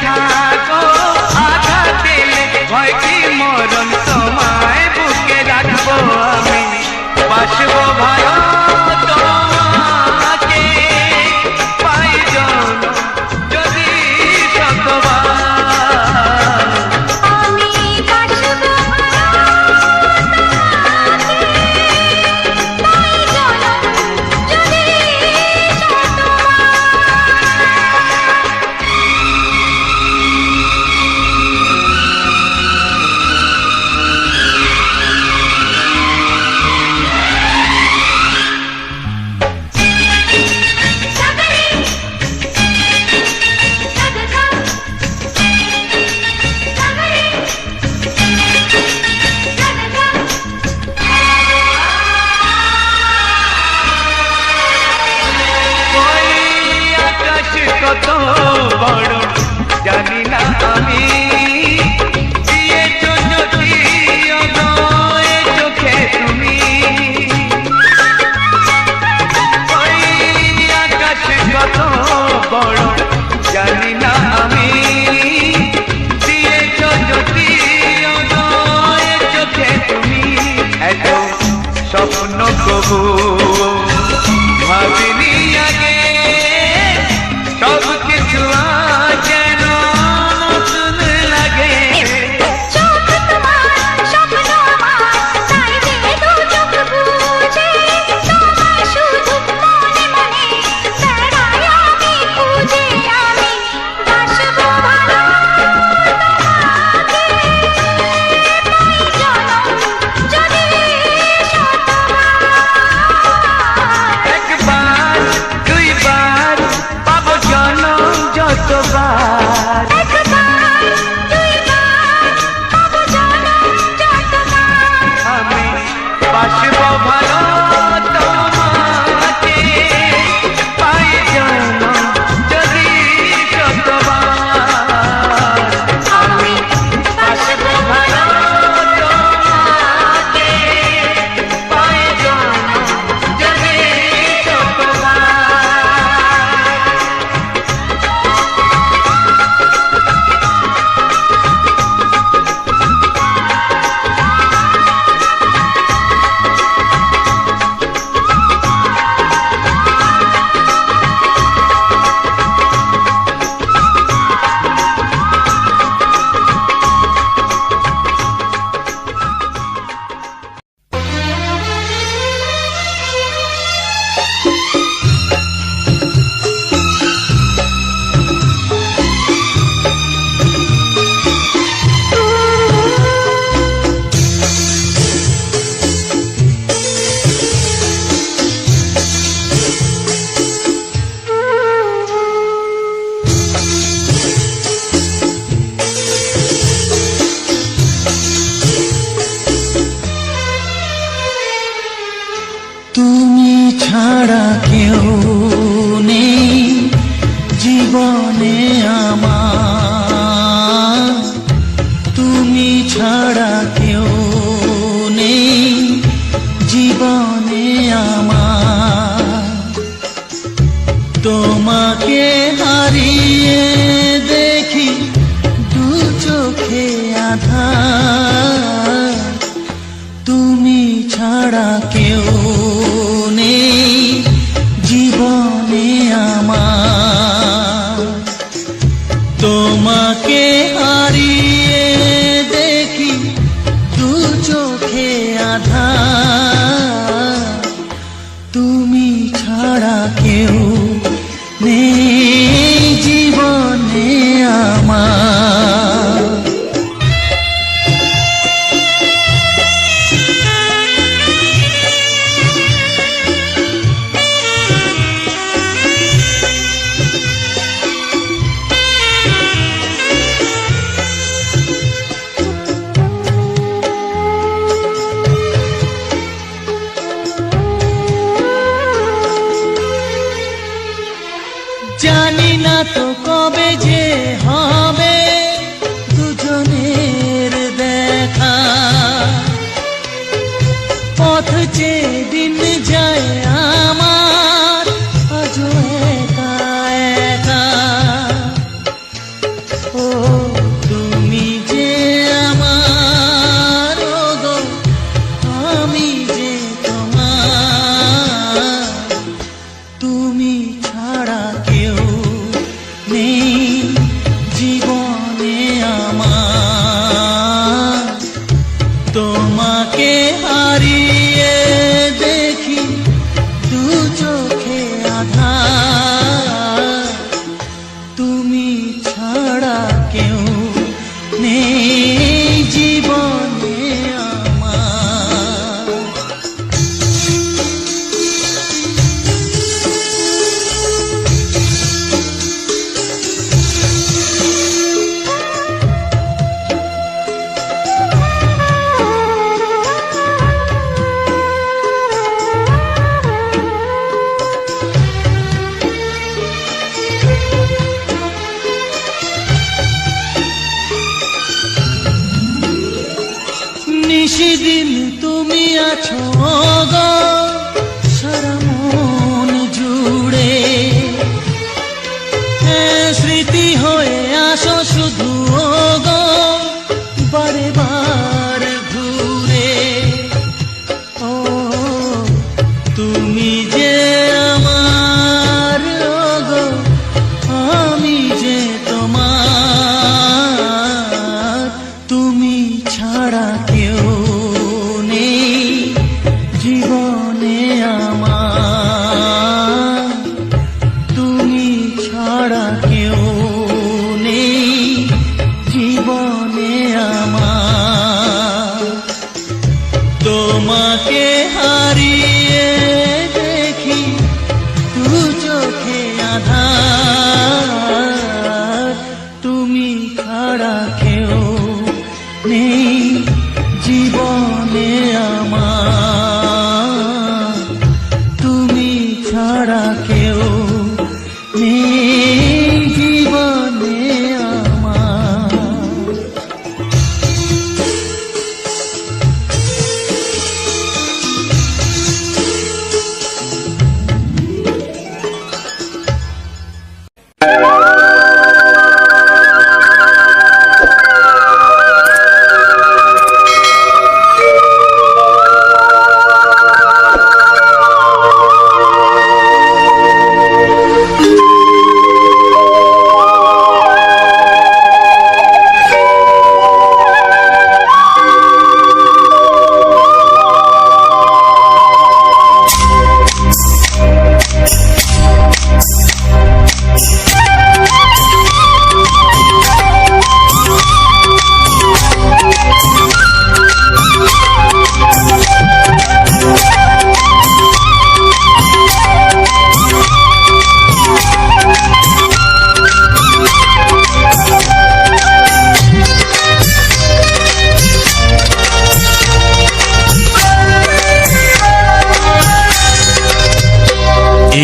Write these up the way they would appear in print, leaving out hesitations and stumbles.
থাকো, আঘাত দিলে ভয় কি মরণ, তোমায় বুকে রাখবো আমি, বাসবো ভালো তোমাকে, পাই জনম যদি শতবার। আমি বাসবো পাই জনম যদি কত বড় জানি না আমি, দিয়েছো যদি অদয় চোখে তুমি, ওই আকাশ কত বড় জানি না আমি, দিয়েছো যদি অদয় চোখে তুমি, এত স্বপ্ন কবু ভাবিনি আগে, সব কিছু যেন নতুন লাগে। চোখ তোমার স্বপ্ন আমার, তাই যে দু চোখ বুঝে তোমায় শুধু মনে মনে বেড়াই আমি খুঁজে, আমি বাসবো ভালো তোমাকে, পাই জনম যদি শতবার। একবার দুইবার পাবো জনম যতবার, একবার দুইবার পাবো জনম যতবার। আমি বাসবো ভালো তোমাকে, পাই জনম যদি শতবার। আমি বাসবো ভালো তোমাকে, পাই জনম যদি শতবার। তুমি ছাড়া কেউ নেই জীবনে আমার, তুমি ছাড়া কেউ নেই জীবনে আমার, তোমাকে হারিয়ে দেখি দু চোখে আঁধার, তুমি ছাড়া কেউ নেই জীবনে আমার, তোমাকে হারিয়ে দেখি দু চোখে আঁধার, তুমি ছাড়া কেউ নেই জীবনে আমার। ও তুমি যে আমার, ও গো আমি যে তোমার, তুমি ছাড়া কেউ নেই জীবনে আমার। তোমাকে হারিয়ে দেখি দু চোখে আধার, তুমি ছাড়া কেউ নেই জীবনে আমার। নিশিদিন তুমি আছো গো সারা মন জুড়ে, স্মৃতি হয়ে আসো শুধু গো বারে বার ঘুরে। ও তুমি যে আমার, ও গো আমি যে তোমার, তুমি ছাড়া কেউ নেই জীবনে আমার, তুমি ছাড়া কেউ নেই জীবনে আমার। তোমাকে হারিয়ে দেখি দু চোখে আধার, তুমি ছাড়া কেউ নেই জীবনে আমার, তুমি ছাড়া কেউ নেই জীবনে আমার।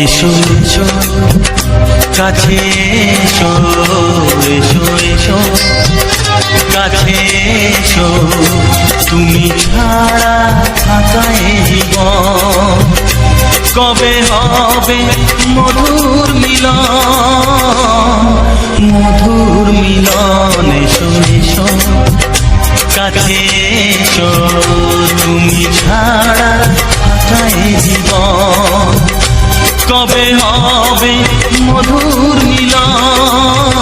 এসো এসো কাছে এসো, এসো এসো কাছে এসো, তুমি ছাড়া থাকা এ জীবন কবে হবে মধুর মিলন, মধুর মিলন। এসো এসো কাছে এসো, তুমি ছাড়া থাকা এ জীবন কবে হবে মধুর মিলন,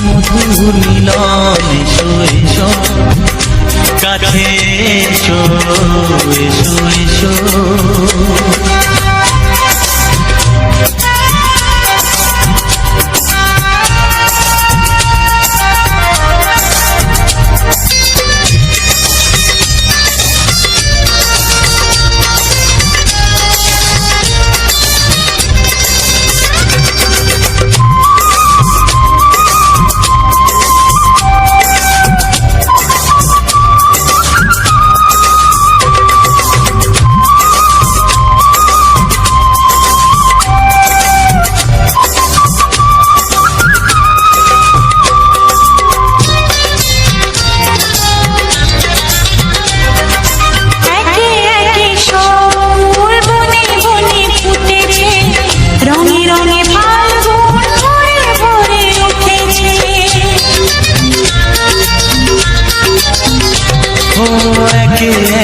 মধুর মিলন। এসো এসো কাছে এসো, এসো এসো।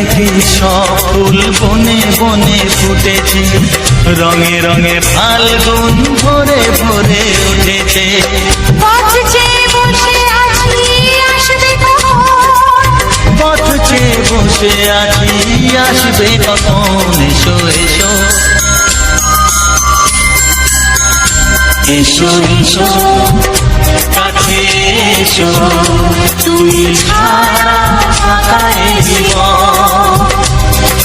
দেখে সব ফুল বনে বনে ফুটেছে, রঙে রঙে ফাল্গুন ভরে ভরে উঠেছে। পথ চেয়ে বসে আছি আসবে কখন, পথ চেয়ে বসে আছি আসবে কখন, এসো এসো এসো এসো কাছে এসো, তুমি ছাড়া ফাঁকা এ জীবন,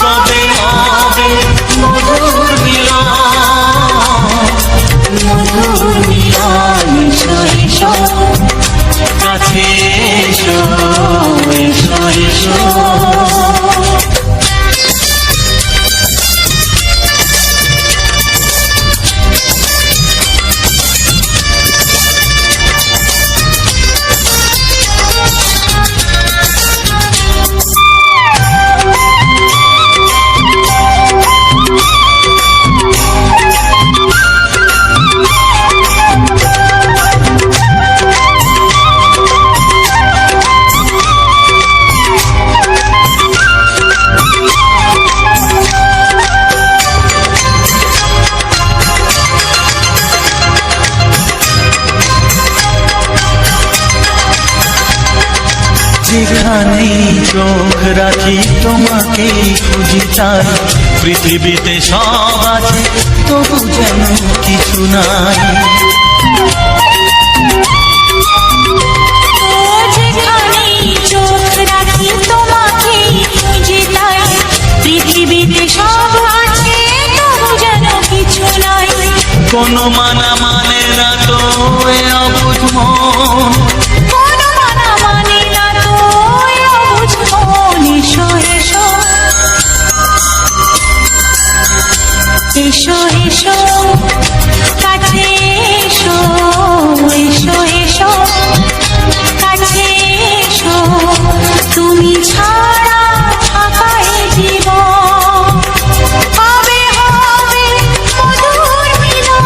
কবে হবে মধুর মিলন, মধুর মিলন, এসো এসো কাছে এসো, এসো এসো। যেখানেই চোখ রাখি তোমাকেই খুঁজি, তাই পৃথিবীতে সব আছে তবু যেন কিছু নাই। ও যেখানেই চোখ রাখি তোমাকেই খুঁজি, তাই পৃথিবীতে সব আছে তবু যেন কিছু নাই। কোনো মানা মানে না তো এ অবুঝ মন, কোনো মানা মানে না তো এ অবুঝ মন, এসো এসো এসো এসো কাছে এসো, এসো এসো কাছে এসো, তুমি ছাড়া ফাঁকা এ জীবন, হবে হবে মধুর মিলন,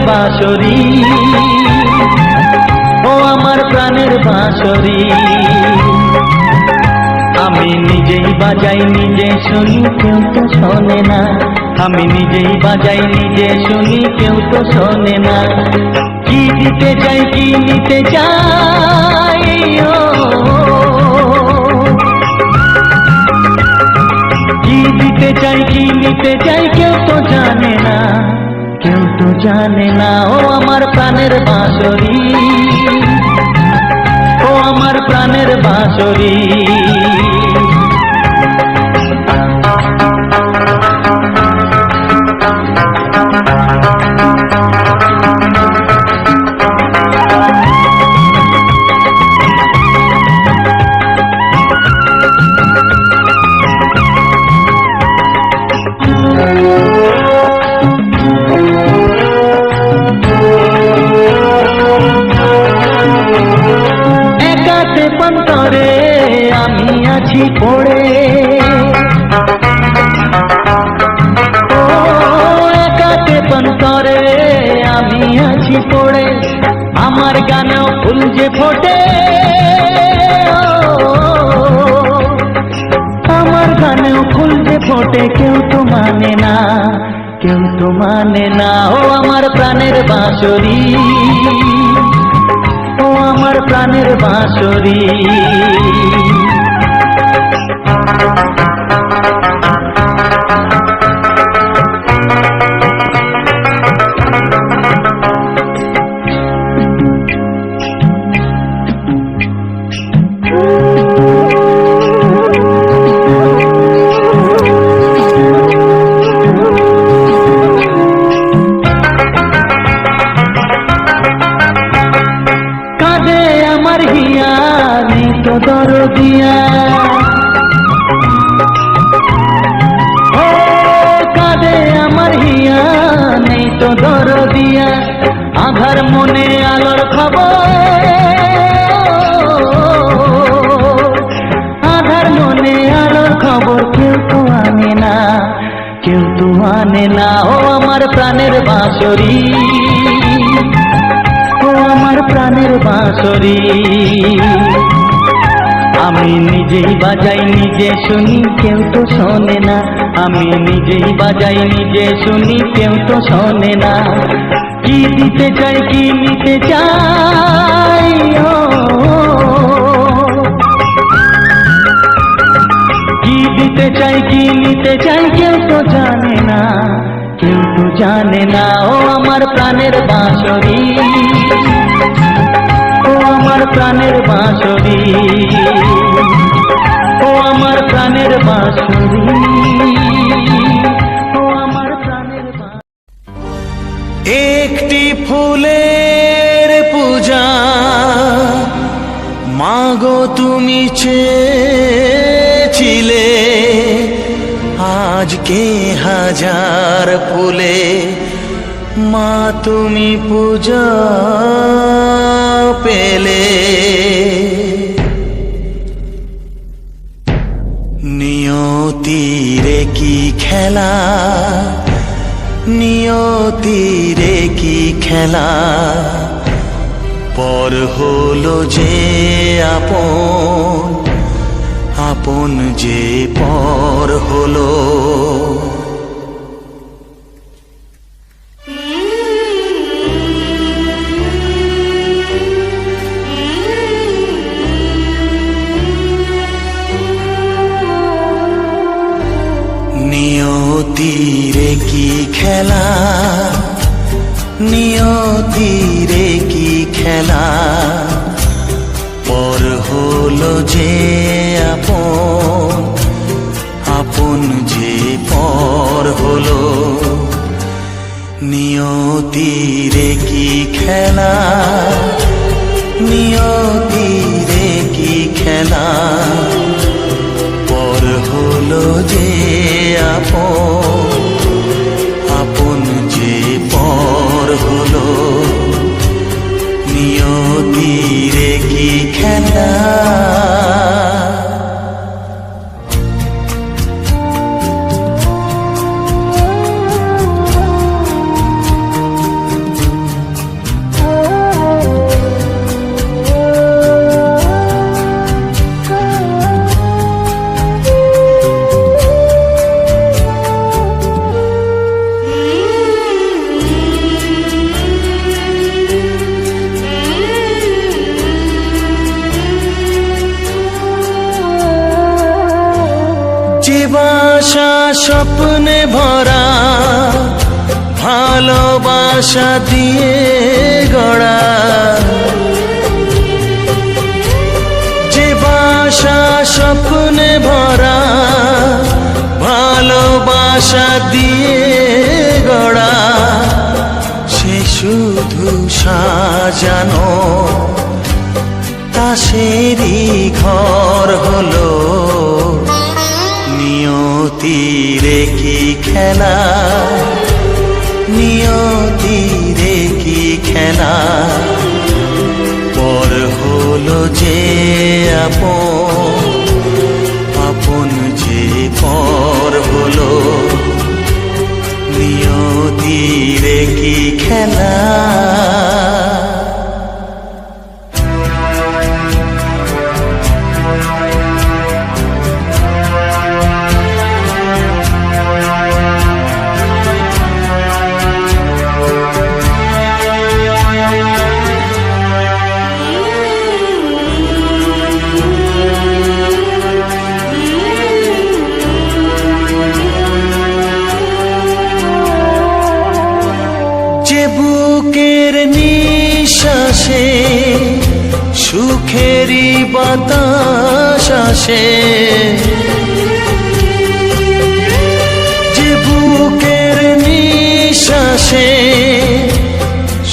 বাঁশরি, ও আমার প্রাণের বাঁশরি। আমি নিজেই বাজাই নিজে শুনি, কেউ তো শোনে না। আমি নিজেই বাজাই নিজে শুনি, কেউ তো শোনে না। কি দিতে চাই কি নিতে চাই, ও কি দিতে চাই কি নিতে চাই, কেউ তো জানে না, কেউ তো জানে না। ও আমার প্রাণের বাঁশরি, ও আমার প্রাণের বাঁশরি। একাতে পন্তরে আমি আছি পড়ে, ও একাতে পন্তরে আমি আছি পড়ে। আমার গানেও ফুল যে ফোটে, আমার গানেও ফুল যে ফোটে, কেউ তো মানে না, কেউ তো মানে না। ও আমার প্রাণের বাঁশরি, ও আমার প্রাণের বাঁশরি। কাঁদে আমার হিয়া নেই তো দরদিয়া, ও কাঁদে আমার হিয়া নেই তো দরদিয়া। আধার মনে আলোর খবর, আধার মনে আলোর খবর, কেউ তো আনে না, কেউ তো আনে না। ও আমার প্রাণের বাঁশরি, ও আমার প্রাণের বাঁশরি। আমি নিজেই বাজাই নিজে শুনি, কেউ তো শোনে না। আমি নিজেই বাজাই নিজে শুনি, কেউ তো শোনে না। কি দিতে চাই কি নিতে চাই, ও কি দিতে চাই কি নিতে চাই, কেউ তো জানে না, কেউ তো জানে না। ও আমার প্রাণের বাঁশরি, ও আমার প্রাণের বাঁশরি, ও আমার প্রাণের বাঁশরি, ও আমার প্রাণের বাঁশরি। একটি ফুলের পূজা মাগো তুমি চেয়েছিলে, আজকে হাজার ফুলে মা তুমি পূজা পেলে। নিয়তিরে কি খেলা, নিয়তিরে কি খেলা, পর হলো যে আপন, আপন যে পর হলো। নিয়তিরে কি খেলা, নিয়তিরে কি খেলা, পর হলো যে আপন, আপন যে পর হলো। নিয়তিরে কি খেলা, নিয়তিরে কি খেলা, পর হলো যে আপন, আপন যে পর হলো। নিয়তিরে কি খেলা। বাসা স্বপ্নে ভরা ভালোবাসা দিয়ে গড়া, যে বাসা স্বপ্নে ভরা ভালোবাসা দিয়ে গড়া, সে শুধু সাজানো তাসেরই ঘর হলো। নিয়তিরে কি খেলা, নিয়তিরে কি খেলা, পর হলো যে আপন, আপন যে পর হলো। নিয়তিরে কি খেলা। বুকের নিঃশ্বাসে সুখেরই বাতাস আসে, যে বুকের নিঃশ্বাসে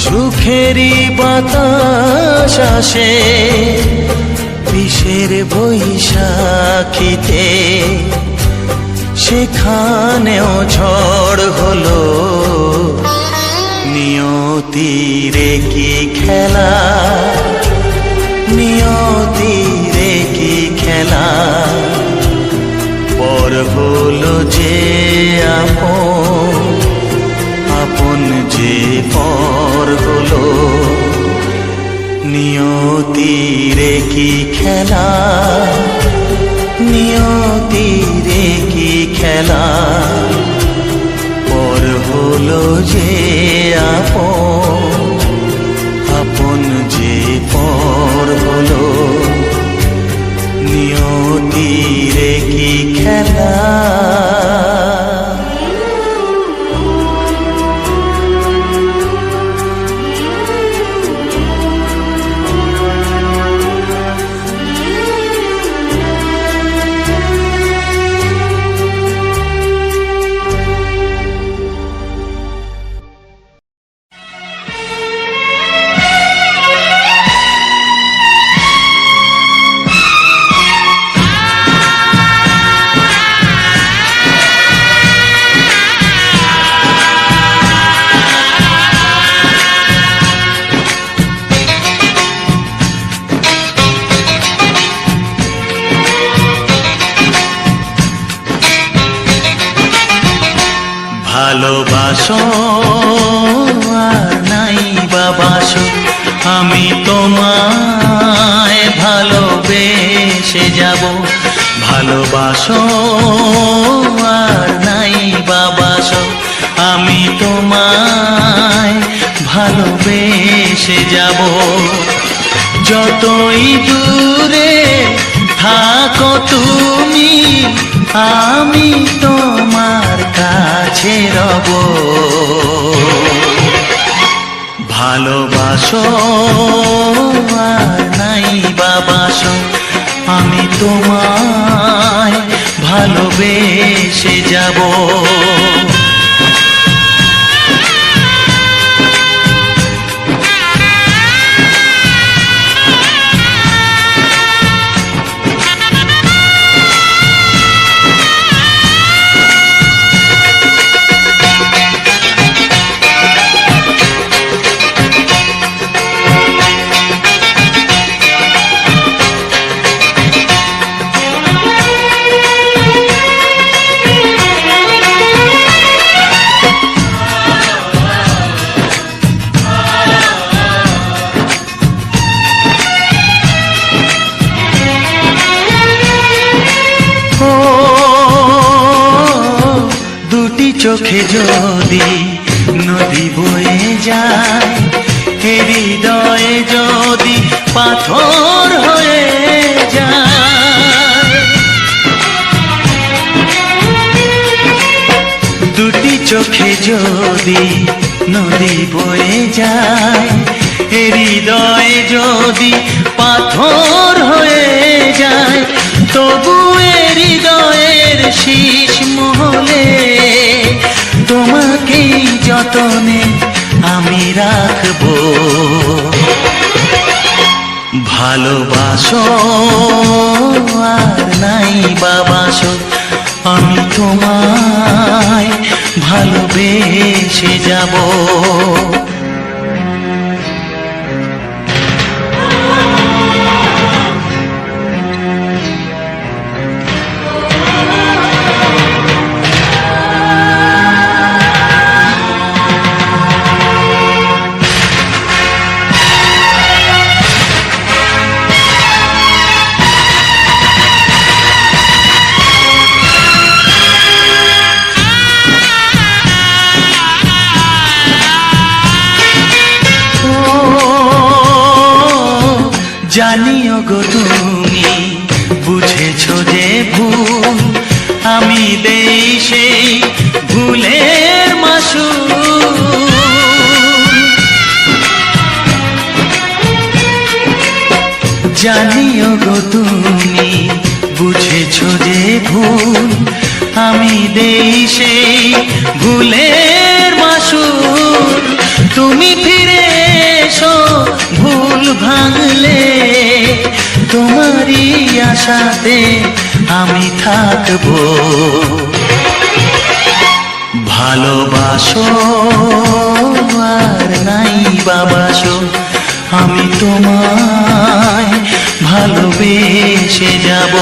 সুখেরই বাতাস আসে, বিষের বৈশাখীতে সেখানেও ঝড় হলো। নিয়তিরে কি খেলা, নিয়তিরে কি খেলা, পর হলো যে আপন, আপন যে পর হলো। নিয়তিরে কি খেলা, নিয়তিরে কি খেলা, পর হলো যে আপন, আপন যে পর হলো। নিয়তিরে কি খেলা। ভালোবাসো আর নাই বাবাসো, আমি তোমায় ভালোবেসে যাব। ভালোবাসো আর নাই বাবাসো, আমি তোমায় ভালোবেসে যাব। যতই দূরে থাকো তুমি, আমি তোমার কাছে রব। ভালোবাসো আর নাই বাবাসো, আমি তোমায় ভালোবেসে যাব। চোখে যদি নদী বয়ে যায়, হৃদয়ে যদি পাথর হয়ে যায়, যদি নদী বয়ে যায়, এ হৃদয় যদি পাথর হয়ে যায়, তবু এ হৃদয়ের শীষ মহলে তোমাকেই যতনে আমি রাখবো। ভালোবাসো আর নাই বাবাসো, আমি তোমায় ভালোবেসে যাব। জানিও গো তুমি বুঝেছো যে ভুল, আমি দেই সেই ভুলের মাসুল। জানিও গো তুমি বুঝেছো যে ভুল, আমি দেই সেই ভুলের মাসুল। তুমি ফিরে এসো ভুল ভাঙলে, তোমারই আশাতে আমি থাকবো। ভালোবাসো আর নাই বাবাসো, আমি তোমায় ভালোবেসে যাব।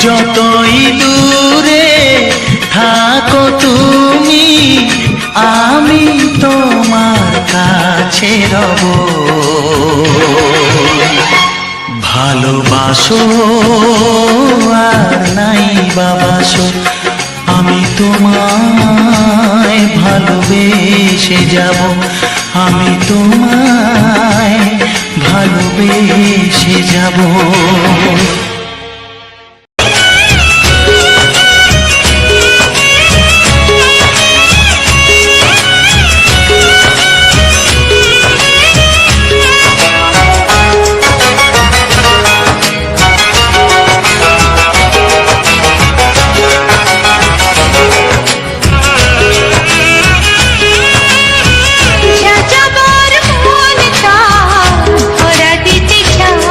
যতই দূরে থাকো তুমি, আমি তোমার কাছে রব। ভালোবাসো আর নাই বাবাসো, আমি তোমায় ভালোবেসে যাব। আমি তোমায় ভালোবেসে যাব। যাযাবর মনটা ভরা দিতে চায়,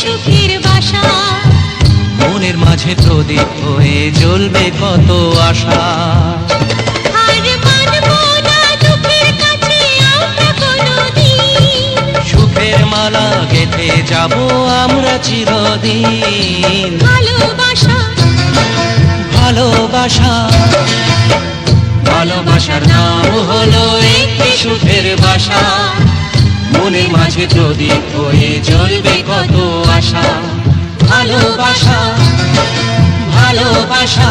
সুখের বাসা। মনের মাঝে প্রদীপ হয়ে জ্বলবে কত আশা। আর মানব না দুঃখের কাছে আমরা কোনোদিন, সুখের মালা গেঁথে যাব আমরা চিরদিন। ভালোবাসা ভালোবাসা ভালোবাসার নাম হলো একটি সুখের বাসা। মনের মাঝে প্রদীপ হয়ে জ্বলবে কত আশা। ভালোবাসা ভালোবাসা।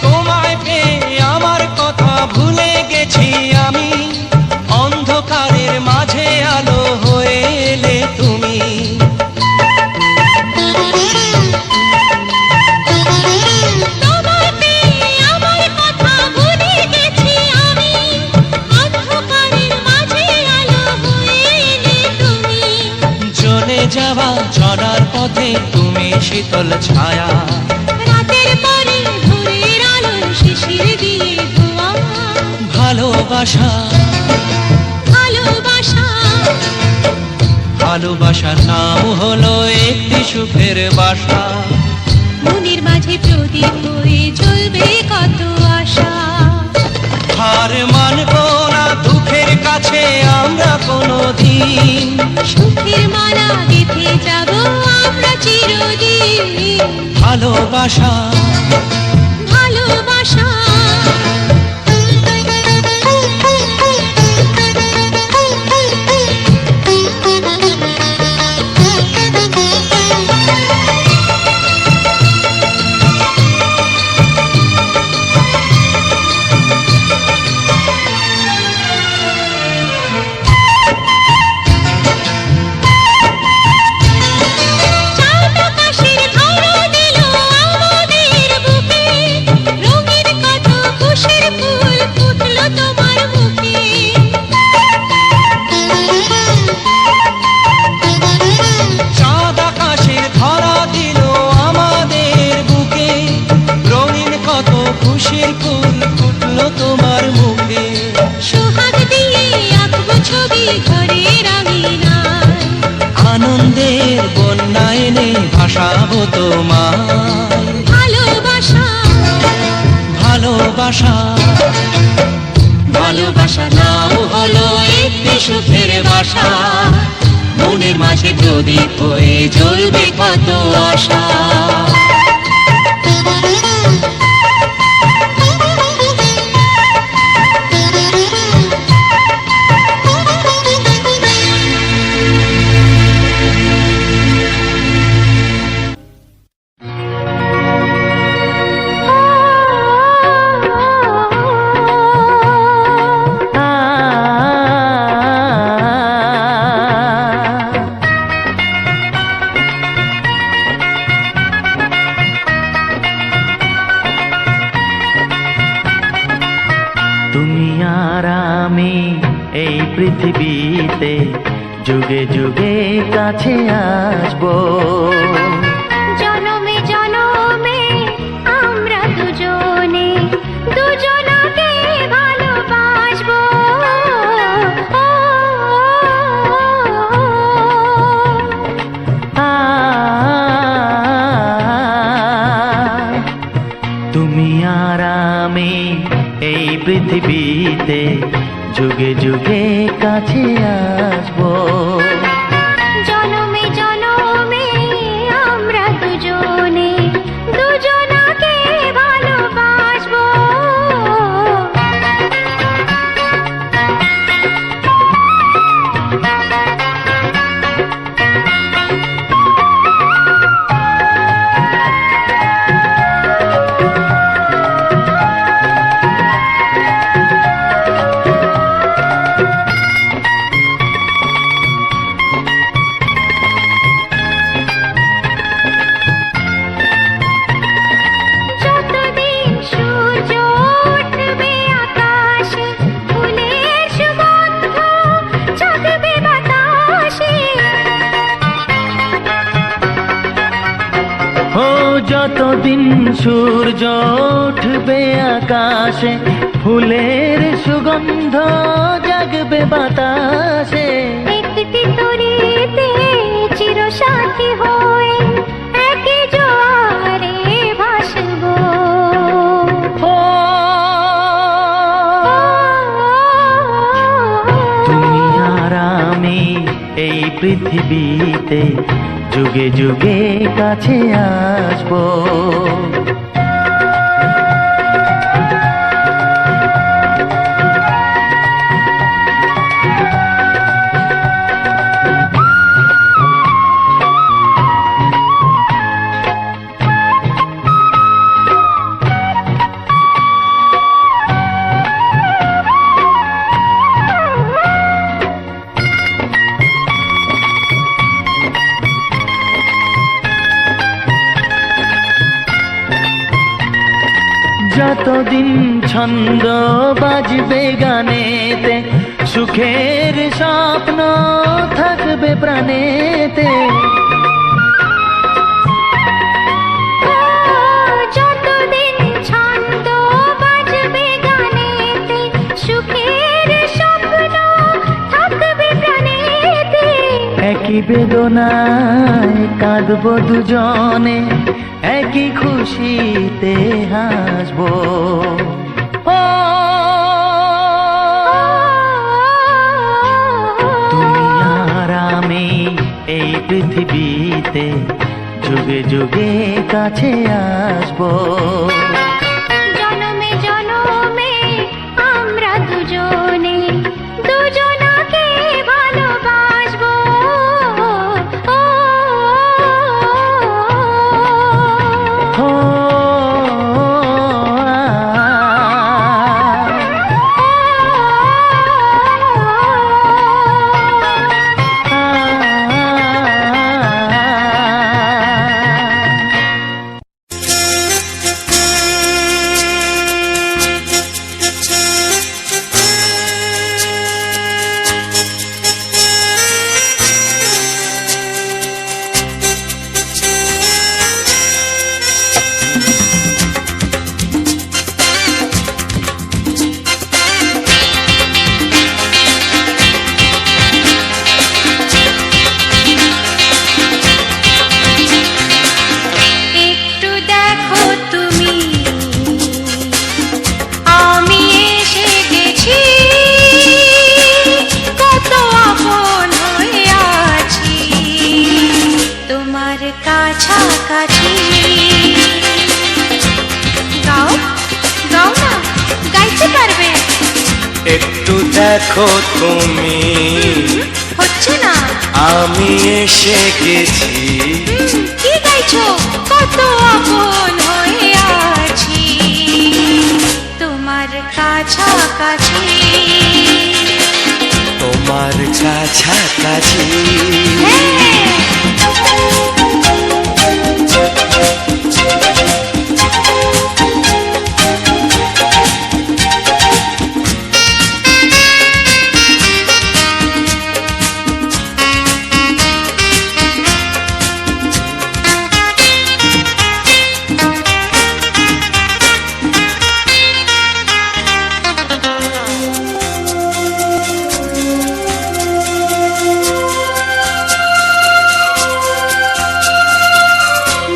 তোমায় পেয়ে আমার কথা ভুলে গেছি আমি। অন্ধকারের মাঝে আলো হয়ে এলে তুমি। তোমায় পেয়ে আমার কথা ভুলে গেছি আমি, অন্ধকারের মাঝে আলো হয়ে এলে তুমি। চলে যাওয়া চলার পথে তুমি শীতল ছায়া। রাতের পরে ভোরের আলো শিশির দিয়ে ধোয়া। ভালোবাসা ভালোবাসা ভালোবাসার নাম হলো একটি সুখের বাসা। মনের মাঝে প্রদীপ হয়ে জ্বলবে কত আশা। হার মানব না দুঃখের কাছে আমরা কোনোদিন। সুখের মালা গেঁথে যাব আমরা চিরদিন। ভালোবাসা ভালোবাসা চাঁদ আকাশের ধরা দিল আমাদের বুকে, রঙিন কত খুশির ফুল ফুটলো তোমার মুখে। চাঁদ আকাশের ধরা দিল আমাদের বুকে। রঙিন কত খুশির ফুল ফুটলো তোমার মুখে। সোহাগ দিয়ে আঁকবো ছবি ঘরের আঙিনায়। আনন্দের বন্যা এনে ভাসাবো তোমায়। ভালোবাসা ভালোবাসা ভালোবাসা নাম হলো একটি সুখের বাসা। মনের মাঝে প্রদীপ হয়ে জ্বলবে কত আশা। তুমি আর আমি এই পৃথিবীতে যুগে যুগে কাছে আসবো। জনমে জনমে আমরা দুজনে দুজনকে ভালোবাসবো। তুমি আর আমি এই পৃথিবীতে যুগে যুগে কাছে আসবো। জনমে জনমে আমরা দুজনে দুজনকে ভালোবাসবো। যতদিন সূর্য উঠবে আকাশে, ফুলের সুগন্ধ জাগবে বাতাসে। একটি তরিতে চিরসাথী হয়ে একই জোয়ারে ভাসবো। ও তুমি আর আমি এই পৃথিবীতে যুগে যুগে কাছে আসবো। যতদিন ছন্দ বাজবে গানেতে, সুখের স্বপ্ন থাকবে প্রাণেতে। যতদিন ছন্দ বাজবে গানেতে, সুখের স্বপ্ন থাকবে প্রাণেতে। একই বেদনায় কাঁদবো দুজনে, একই খুশিতে হাসবো। ও তুমি আর আমি এই পৃথিবীতে যুগে যুগে কাছে আসবো। জনমে জনমে আমরা দুজনে দুজনাকে ভালোবাসবো। ও একটু দেখো তুমি, আমি এসে গেছি, কত আপন হয়ে আছি তোমার কাছাকাছি। গাও গাও না, গাইতে পারবে? একটু দেখো তুমি, হচ্ছে না। আমি এসে গেছি। কি গাইছো? কত আপন হয়ে আছি তোমার কাছাকাছি। তোমার কাছাকাছি।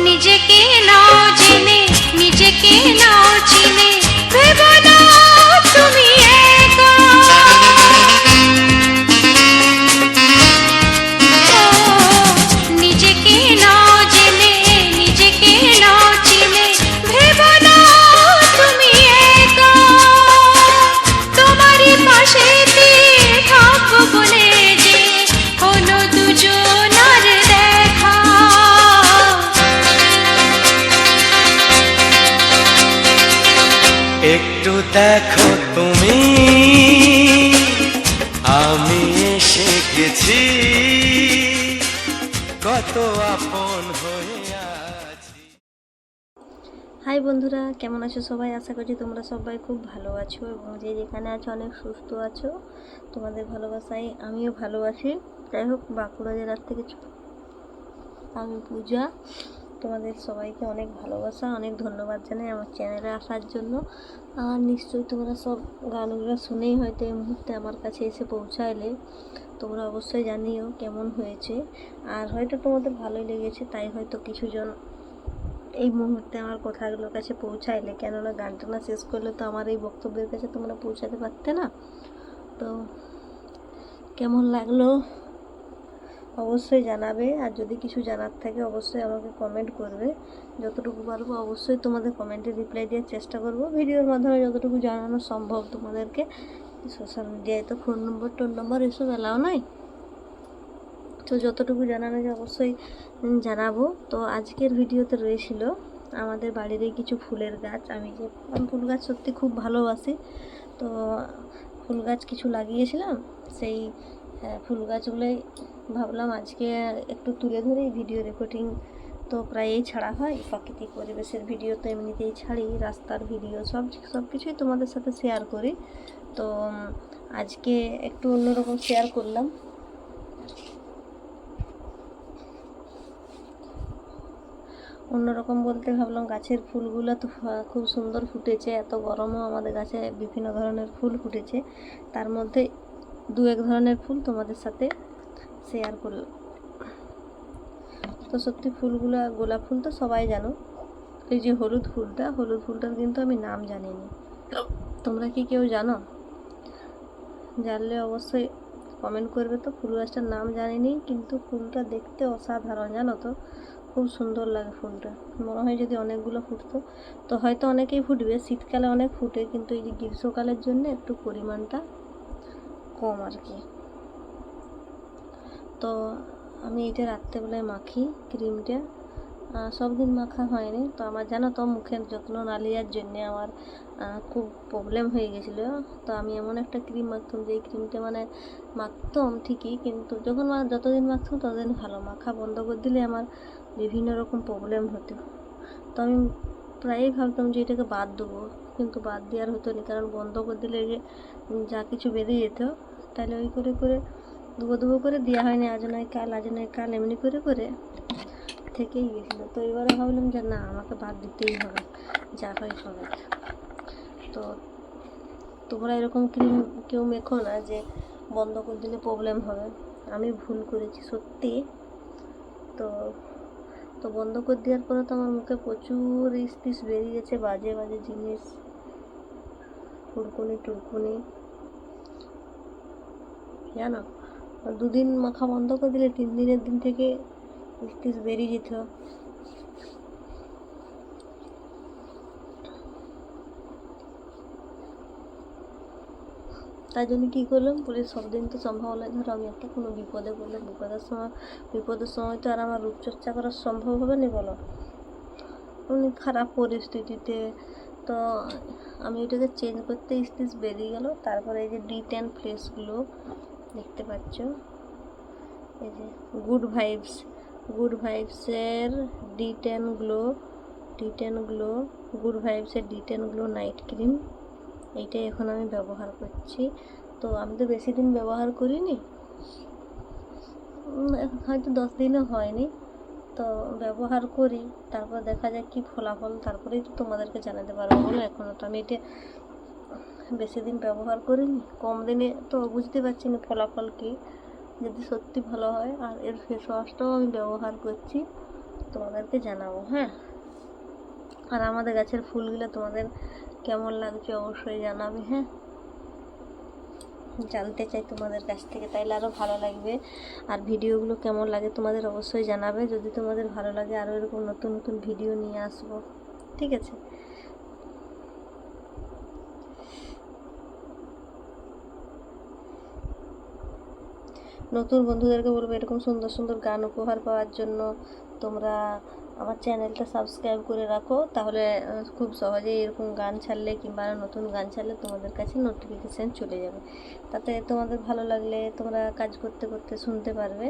নিজেকে নাও জেনে, নিজেকে নাও চিনে, ভেবো না তুমি একা। ও, নিজেকে নাও জেনে, নিজেকে নাও চিনে, ভেবো না তুমি একা। তোমারই পাশেতে থাকবো বলে যে হলো দুজনার দেখা। একটু দেখো তুমি, আমি এসে গেছি, কত আপন হয়ে আছি। হাই বন্ধুরা, কেমন আছো সবাই? আশা করছি তোমরা সবাই খুব ভালো আছো এবং যে যেখানে আছো অনেক সুস্থ আছো। তোমাদের ভালোবাসায় আমিও ভালো আছি। যাই হোক, বাঁকুড়া জেলার থেকে আমি পূজা। তোমাদের সবাইকে অনেক ভালোবাসা, অনেক ধন্যবাদ জানাই আমার চ্যানেলে আসার জন্য। আর নিশ্চয়ই তোমরা সব গানগুলো শুনেই হয়তো এই মুহূর্তে আমার কাছে এসে পৌঁছাইলে। তোমরা অবশ্যই জানিও কেমন হয়েছে, আর হয়তো তোমাদের ভালোই লেগেছে, তাই হয়তো কিছুজন এই মুহূর্তে আমার কথাগুলোর কাছে পৌঁছাইলে। কেননা গানটা না শেষ করলে তো আমার এই বক্তব্যের কাছে তোমরা পৌঁছাতে পারতে না। তো কেমন লাগলো অবশ্যই জানাবে, আর যদি কিছু জানার থাকে অবশ্যই আমাকে কমেন্ট করবে। যতটুকু পারবো অবশ্যই তোমাদের কমেন্টে রিপ্লাই দেওয়ার চেষ্টা করব, ভিডিওর মাধ্যমে যতটুকু জানানো সম্ভব তোমাদেরকে। সোশ্যাল মিডিয়ায় তো ফোন নম্বর এসব এলাও নাই, তো যতটুকু জানানো যায় অবশ্যই জানাবো। তো আজকের ভিডিওতে রয়েছিল আমাদের বাড়িরই কিছু ফুলের গাছ। আমি ফুল গাছ সত্যি খুব ভালোবাসি, তো ফুল গাছ কিছু লাগিয়েছিলাম। সেই ফুল গাছগুলোই ভাবলাম আজকে একটু তুলে ধরে ভিডিও রেকর্ডিং তো প্রায়ই ছাড়া হয়। প্রাকৃতিক পরিবেশের ভিডিও তো এমনিতেই ছাড়ি, রাস্তার ভিডিও সব কিছুই তোমাদের সাথে শেয়ার করি। তো আজকে একটু অন্যরকম শেয়ার করলাম। অন্যরকম বলতে ভাবলাম গাছের ফুলগুলো তো খুব সুন্দর ফুটেছে, এত গরমও আমাদের গাছে বিভিন্ন ধরনের ফুল ফুটেছে, তার মধ্যে দু এক ধরনের ফুল তোমাদের সাথে শেয়ার করলাম। তো সত্যি ফুলগুলো, গোলাপ ফুল তো সবাই জানো, এই যে হলুদ ফুলটার কিন্তু আমি নাম জানিনি। তোমরা কি কেউ জানো? জানলে অবশ্যই কমেন্ট করবে। তো ফুল গাছটার নাম জানিনি, কিন্তু ফুলটা দেখতে অসাধারণ, জানো তো, খুব সুন্দর লাগে ফুলটা। মনে হয় যদি অনেকগুলো ফুটতো, তো হয়তো অনেকেই ফুটবে, শীতকালে অনেক ফুটে, কিন্তু এই যে গ্রীষ্মকালের জন্য একটু পরিমাণটা কম আর কি। তো আমি এটা রাত্রেবেলায় মাখি ক্রিমটা, সব দিন মাখা হয়নি। তো আমার জানো তো মুখের যত্ন না নেওয়ার জন্যে আমার খুব প্রবলেম হয়ে গেছিলো। তো আমি এমন একটা ক্রিম মাখতাম, যে ক্রিমটা মানে মাখতাম ঠিকই, কিন্তু যখন যতদিন মাখতাম ততদিন ভালো, মাখা বন্ধ করে দিলে আমার বিভিন্ন রকম প্রবলেম হতো। তো আমি প্রায়ই ভাবতাম যে এটাকে বাদ দেবো, কিন্তু বাদ দেওয়ার হতো না, কারণ বন্ধ করে দিলে যে যা কিছু বেরিয়ে যেত, তাহলে ওই করে করে দুবো করে দেওয়া হয়নি, আজ নয় কাল এমনি করে করে থেকেই গেছিলো। তো এবারে ভাবলাম যে না, আমাকে বাদ দিতেই হবে, যা হয় হবে। তো তোমরা এরকম ক্রিম কেউ মেখো না যে বন্ধ করে দিলে প্রবলেম হবে। আমি ভুল করেছি সত্যি। তো বন্ধ করে দেওয়ার পরে তো আমার মুখে প্রচুর স্টিচ বেরিয়েছে, বাজে বাজে জিনিস, টুরকুনি জানো। দুদিন মাখা বন্ধ করে দিলে 3 দিনের দিন থেকে স্টিচ বেরিয়ে যেত। তাই জন্য কী করলাম, পুলিশ সব দিন তো সম্ভব হলে, ধরো আমি একটা কোনো বিপদে পড়লে, বিপদের সময় তো আর আমার রূপচর্চা করা সম্ভব হবে না, বলো, অনেক খারাপ পরিস্থিতিতে। তো আমি এটাকে চেঞ্জ করতে স্টিচ বেরিয়ে গেল। তারপরে এই যে D10 ফ্লেসগুলো দেখতে পাচ্ছ, এই যে গুড ভাইবসের D10 গ্লো, গুড ভাইবসের D10 গ্লো নাইট ক্রিম, এইটাই এখন আমি ব্যবহার করছি। তো আমি তো বেশি দিন ব্যবহার করিনি, হয়তো 10 দিনও হয়নি। তো ব্যবহার করি, তারপর দেখা যায় কি ফলাফল, তারপরেই তো তোমাদেরকে জানাতে পারবো, বলো। এখনও তো আমি এটা বেশি দিন ব্যবহার করিনি, কম দিনে তো বুঝতে পারছি না ফলাফল কী, যদি সত্যি ভালো হয়। আর এর ফেস ওয়াশটাও আমি ব্যবহার করছি, তোমাদেরকে জানাবো, হ্যাঁ। আর আমাদের গাছের ফুলগুলো তোমাদের কেমন লাগছে অবশ্যই জানাবে, হ্যাঁ, জানতে চাই তোমাদের কাছ থেকে, তাইলে আরও ভালো লাগবে। আর ভিডিওগুলো কেমন লাগে তোমাদের অবশ্যই জানাবে। যদি তোমাদের ভালো লাগে আরও এরকম নতুন নতুন ভিডিও নিয়ে আসবো, ঠিক আছে। নতুন বন্ধুদেরকে বলবো এরকম সুন্দর সুন্দর গান উপহার পাওয়ার জন্য তোমরা আমার চ্যানেলটা সাবস্ক্রাইব করে রাখো, তাহলে খুব সহজেই এরকম গান ছাড়লে কিংবা নতুন গান ছাড়লে তোমাদের কাছে নোটিফিকেশান চলে যাবে। তাতে তোমাদের ভালো লাগলে তোমরা কাজ করতে করতে শুনতে পারবে।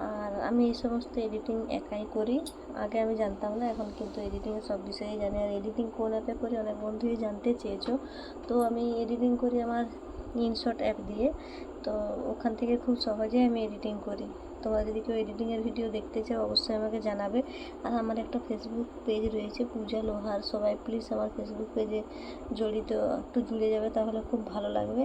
আর আমি এই সমস্ত এডিটিং একাই করি, আগে আমি জানতাম না, এখন কিন্তু এডিটিংয়ের সব বিষয়েই জানি। আর এডিটিং কোন অ্যাপে করি অনেক বন্ধুই জানতে চেয়েছো। তো আমি এডিটিং করি আমার ইনশট অ্যাপ দিয়ে। তো ওখান থেকে খুব সহজে আমি এডিটিং করি। তোমরা যদি কেউ এডিটিংয়ের ভিডিও দেখতে চাও অবশ্যই আমাকে জানাবে। আর আমার একটা ফেসবুক পেজ রয়েছে পূজা লোহার, সবাই প্লিজ আমার ফেসবুক পেজে একটু জুড়ে যাবে, তাহলে খুব ভালো লাগবে।